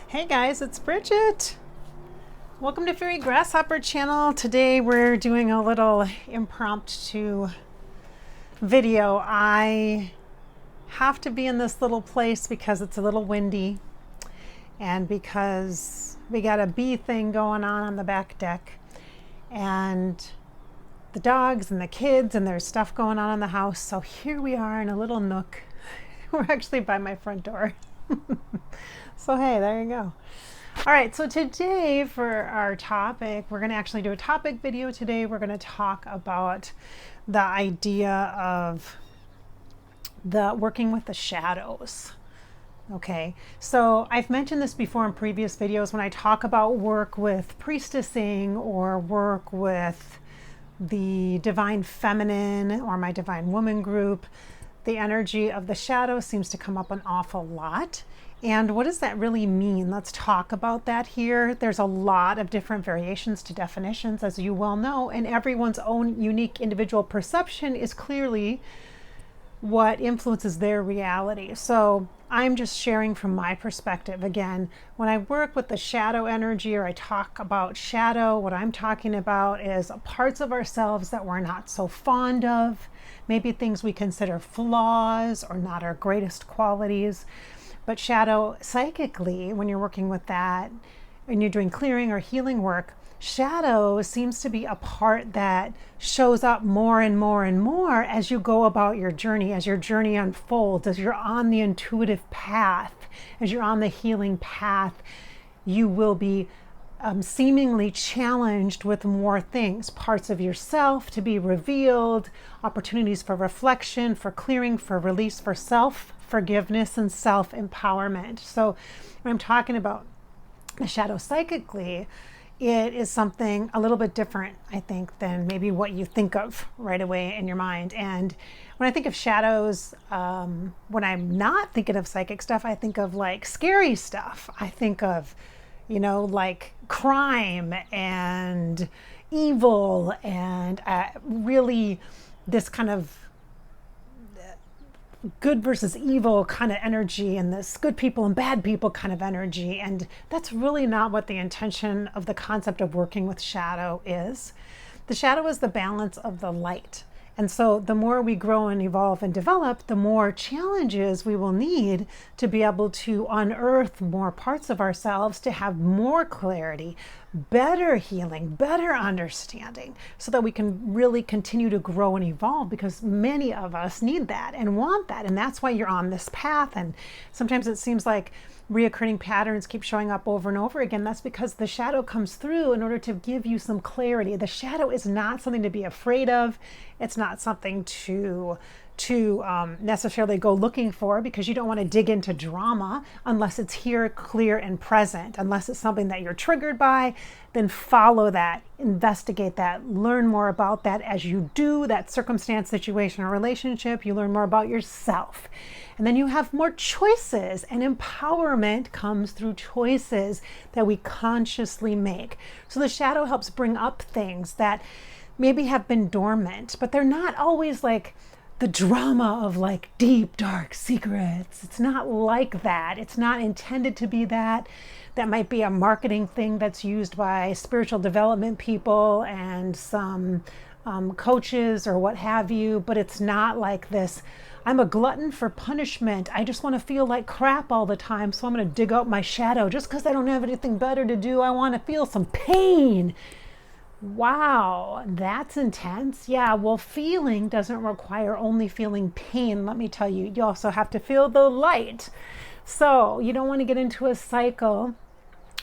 Hey guys, it's Bridget. Welcome to Fairy Grasshopper channel. Today we're doing a little impromptu video. I have to be in this little place because it's a little windy and because we got a bee thing going on the back deck, and the dogs and the kids, and there's stuff going on in the house. So here we are in a little nook. We're actually by my front door. So hey, there you go. All right, so today for our topic, we're going to actually do a topic video today. We're going to talk about the idea of the working with the shadows. Okay, so I've mentioned this before in previous videos when I talk about work with priestessing or work with the divine feminine or my divine woman group. The energy of the shadow seems to come up an awful lot. And what does that really mean? Let's talk about that here. There's a lot of different variations to definitions, as you well know, and everyone's own unique individual perception is clearly what influences their reality. So I'm just sharing from my perspective. Again, when I work with the shadow energy or I talk about shadow, what I'm talking about is parts of ourselves that we're not so fond of, maybe things we consider flaws or not our greatest qualities. But shadow, psychically, when you're working with that and you're doing clearing or healing work, shadow seems to be a part that shows up more and more and more as you go about your journey, as your journey unfolds, as you're on the intuitive path, as you're on the healing path. You will be seemingly challenged with more things, parts of yourself to be revealed, opportunities for reflection, for clearing, for release, for self-forgiveness and self-empowerment. So when I'm talking about the shadow psychically, it is something a little bit different, I think, than maybe what you think of right away in your mind. And when I think of shadows, when I'm not thinking of psychic stuff, I think of like scary stuff. I think of, you know, like crime and evil and really this kind of good versus evil kind of energy and this good people and bad people kind of energy. And that's really not what the intention of the concept of working with shadow is. The shadow is the balance of the light. And so the more we grow and evolve and develop, the more challenges we will need to be able to unearth more parts of ourselves, to have more clarity, better healing, better understanding, so that we can really continue to grow and evolve, because many of us need that and want that. And that's why you're on this path. And sometimes it seems like reoccurring patterns keep showing up over and over again. That's because the shadow comes through in order to give you some clarity. The shadow is not something to be afraid of. It's not something to necessarily go looking for, because you don't want to dig into drama unless it's here, clear and present. Unless it's something that you're triggered by, then follow that, investigate that, learn more about that. As you do that circumstance, situation, or relationship, you learn more about yourself. And then you have more choices, and empowerment comes through choices that we consciously make. So the shadow helps bring up things that maybe have been dormant, but they're not always like the drama of like deep, dark secrets. It's not like that. It's not intended to be that. That might be a marketing thing that's used by spiritual development people and some coaches or what have you, but it's not like this, I'm a glutton for punishment. I just want to feel like crap all the time, so I'm going to dig out my shadow just because I don't have anything better to do. I want to feel some pain. Wow, that's intense. Yeah, well, feeling doesn't require only feeling pain. Let me tell you, you also have to feel the light. So you don't want to get into a cycle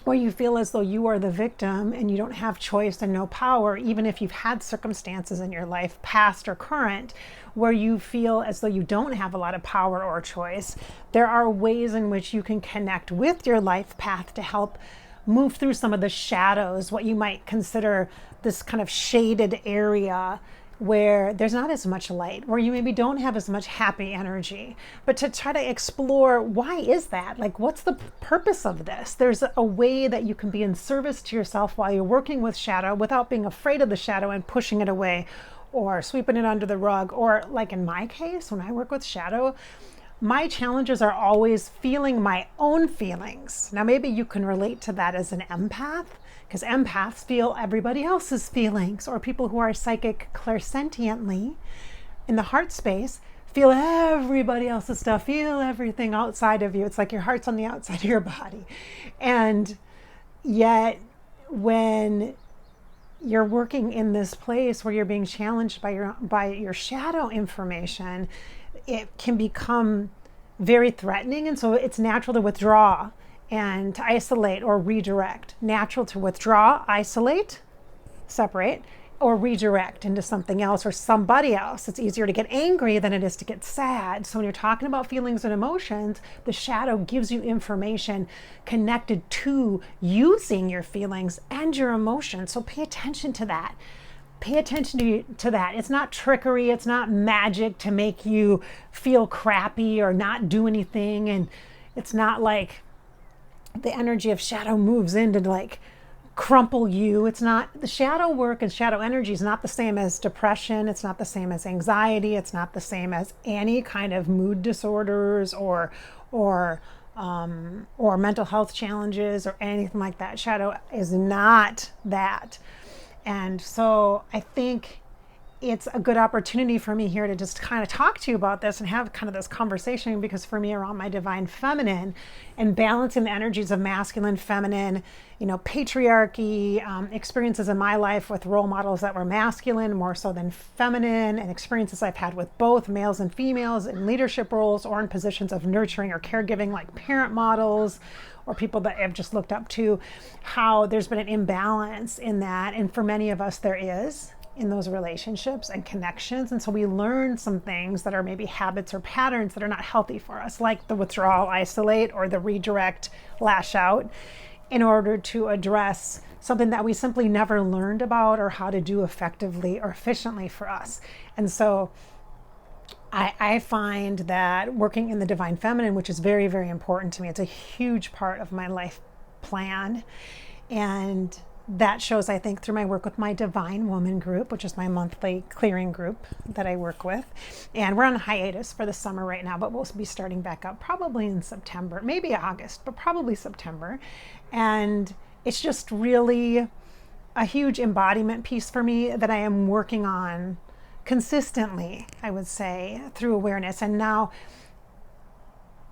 where you feel as though you are the victim and you don't have choice and no power, even if you've had circumstances in your life, past or current, where you feel as though you don't have a lot of power or choice. There are ways in which you can connect with your life path to help move through some of the shadows, what you might consider this kind of shaded area where there's not as much light, where you maybe don't have as much happy energy, but to try to explore, why is that? Like, what's the purpose of this? There's a way that you can be in service to yourself while you're working with shadow without being afraid of the shadow and pushing it away or sweeping it under the rug. Or like in my case, when I work with shadow, my challenges are always feeling my own feelings. Now, maybe you can relate to that as an empath, because empaths feel everybody else's feelings, or people who are psychic clairsentiently in the heart space feel everybody else's stuff, feel everything outside of you. It's like your heart's on the outside of your body. And yet, when you're working in this place where you're being challenged by your shadow information, it can become very threatening. And so it's natural to withdraw and to isolate or redirect. Natural to withdraw, isolate, separate, or redirect into something else or somebody else. It's easier to get angry than it is to get sad. So when you're talking about feelings and emotions, the shadow gives you information connected to using your feelings and your emotions. So pay attention to that. Pay attention to that. It's not trickery. It's not magic to make you feel crappy or not do anything. And it's not like the energy of shadow moves in to like crumple you. It's not, the shadow work and shadow energy is not the same as depression. It's not the same as anxiety. It's not the same as any kind of mood disorders or mental health challenges or anything like that. Shadow is not that. And so I think it's a good opportunity for me here to just kind of talk to you about this and have kind of this conversation, because for me, around my divine feminine and balancing the energies of masculine, feminine, patriarchy, experiences in my life with role models that were masculine more so than feminine, and experiences I've had with both males and females in leadership roles or in positions of nurturing or caregiving, like parent models or people that I've just looked up to, how there's been an imbalance in that. And for many of us, there is in those relationships and connections. And so we learn some things that are maybe habits or patterns that are not healthy for us, like the withdrawal, isolate, or the redirect, lash out, in order to address something that we simply never learned about or how to do effectively or efficiently for us. And so I find that working in the divine feminine, which is very, very important to me, it's a huge part of my life plan. And that shows, I think, through my work with my Divine Woman group, which is my monthly clearing group that I work with. And we're on hiatus for the summer right now, but we'll be starting back up probably in September, maybe August, but probably September. And it's just really a huge embodiment piece for me that I am working on consistently, I would say, through awareness. And now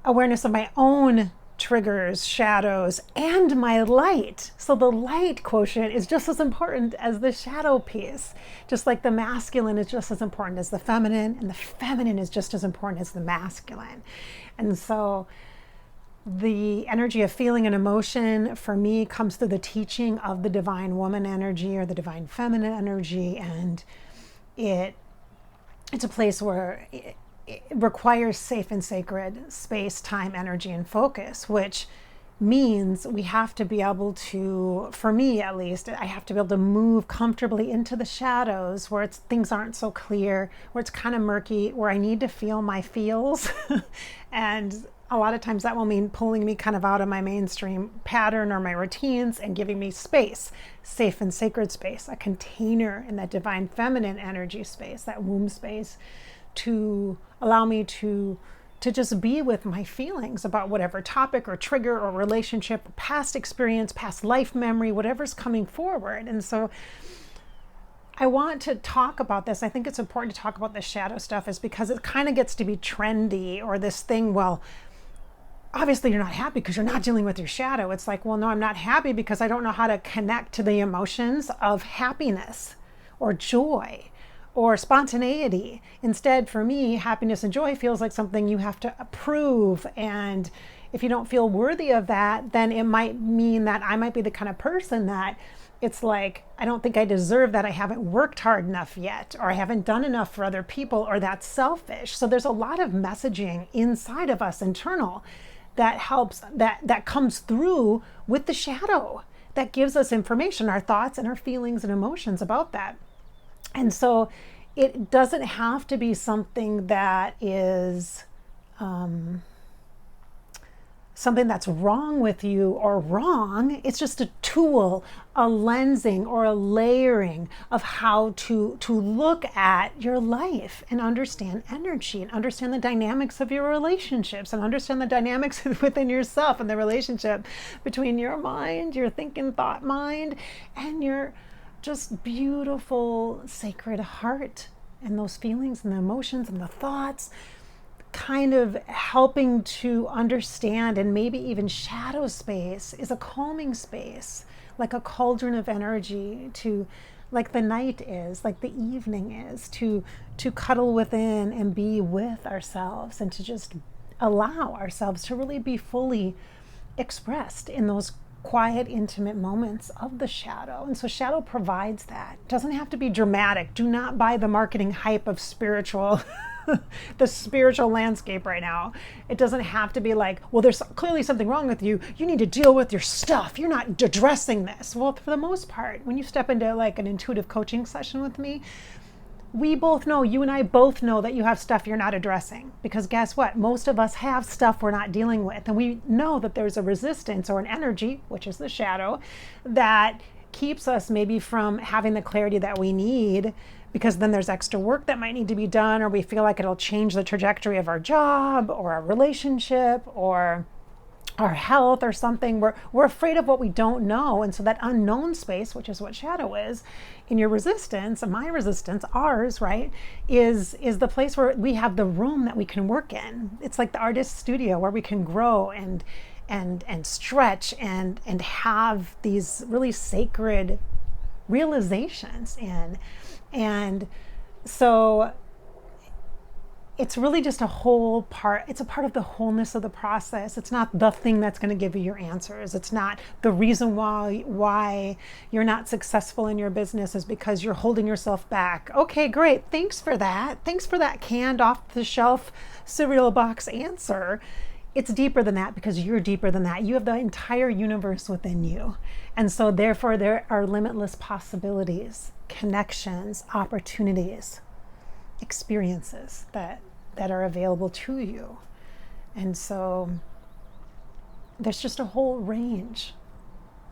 awareness of my own triggers, shadows, and my light. So the light quotient is just as important as the shadow piece. Just like the masculine is just as important as the feminine, and the feminine is just as important as the masculine. And so the energy of feeling and emotion for me comes through the teaching of the divine woman energy or the divine feminine energy. And it's a place where it requires safe and sacred space, time, energy, and focus, which means we have to be able to, for me at least, I have to be able to move comfortably into the shadows where things aren't so clear, where it's kind of murky, where I need to feel my feels. And a lot of times that will mean pulling me kind of out of my mainstream pattern or my routines and giving me space, safe and sacred space, a container in that divine feminine energy space, that womb space, to allow me to just be with my feelings about whatever topic or trigger or relationship, or past experience, past life memory, whatever's coming forward. And so I want to talk about this. I think it's important to talk about the shadow stuff, is because it kind of gets to be trendy, or this thing, well, obviously you're not happy because you're not dealing with your shadow. It's like, well, no, I'm not happy because I don't know how to connect to the emotions of happiness or joy or spontaneity. Instead, for me, happiness and joy feels like something you have to approve. And if you don't feel worthy of that, then it might mean that I might be the kind of person that it's like, I don't think I deserve that. I haven't worked hard enough yet, or I haven't done enough for other people, or that's selfish. So there's a lot of messaging inside of us, internal, that helps, that comes through with the shadow, that gives us information, our thoughts and our feelings and emotions about that. And so it doesn't have to be something that is something that's wrong with you or wrong. It's just a tool, a lensing or a layering of how to look at your life and understand energy and understand the dynamics of your relationships and understand the dynamics within yourself and the relationship between your mind, your thinking thought mind, and your just beautiful sacred heart, and those feelings and the emotions and the thoughts, kind of helping to understand. And maybe even shadow space is a calming space, like a cauldron of energy, to, like the night is, like the evening is, to cuddle within and be with ourselves, and to just allow ourselves to really be fully expressed in those quiet, intimate moments of the shadow. And so shadow provides that. It doesn't have to be dramatic. Do not buy the marketing hype of spiritual the spiritual landscape right now. It doesn't have to be like, well, there's clearly something wrong with you. You need to deal with your stuff. You're not addressing this. Well, for the most part, when you step into like an intuitive coaching session with me, we both know, you and I both know, that you have stuff you're not addressing. Because guess what? Most of us have stuff we're not dealing with. And we know that there's a resistance or an energy, which is the shadow, that keeps us maybe from having the clarity that we need, because then there's extra work that might need to be done, or we feel like it'll change the trajectory of our job or our relationship or our health or something. We're afraid of what we don't know. And so that unknown space, which is what shadow is, in your resistance, and my resistance, ours, right, is the place where we have the room that we can work in. It's like the artist's studio where we can grow and stretch and have these really sacred realizations in. And so it's really just a whole part. It's a part of the wholeness of the process. It's not the thing that's going to give you your answers. It's not the reason why you're not successful in your business is because you're holding yourself back. Okay, great. Thanks for that. Thanks for that canned off the shelf cereal box answer. It's deeper than that, because you're deeper than that. You have the entire universe within you. And so therefore there are limitless possibilities, connections, opportunities, experiences that are available to you. And so there's just a whole range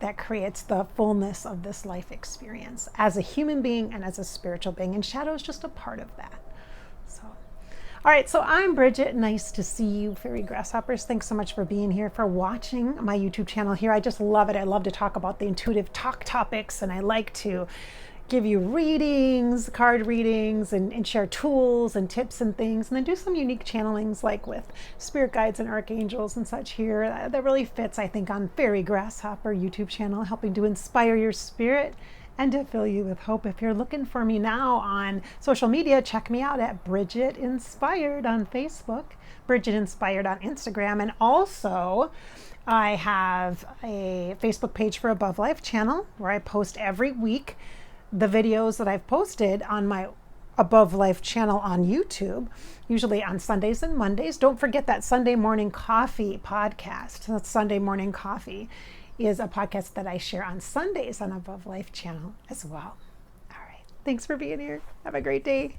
that creates the fullness of this life experience as a human being and as a spiritual being. And shadow is just a part of that. So, all right, so I'm Bridget. Nice to see you, fairy grasshoppers. Thanks so much for being here, for watching my YouTube channel here. I just love it. I love to talk about the intuitive talk topics, and I like to give you readings, card readings, and share tools and tips and things, and then do some unique channelings like with spirit guides and archangels and such here. That really fits, I think, on Fairy Grasshopper YouTube channel, helping to inspire your spirit and to fill you with hope. If you're looking for me now on social media, check me out at Bridget Inspired on Facebook, Bridget Inspired on Instagram, and also I have a Facebook page for Above Life channel where I post every week the videos that I've posted on my Above Life channel on YouTube, usually on Sundays and Mondays. Don't forget that Sunday Morning Coffee podcast. That Sunday Morning Coffee is a podcast that I share on Sundays on Above Life channel as well. All right. Thanks for being here. Have a great day.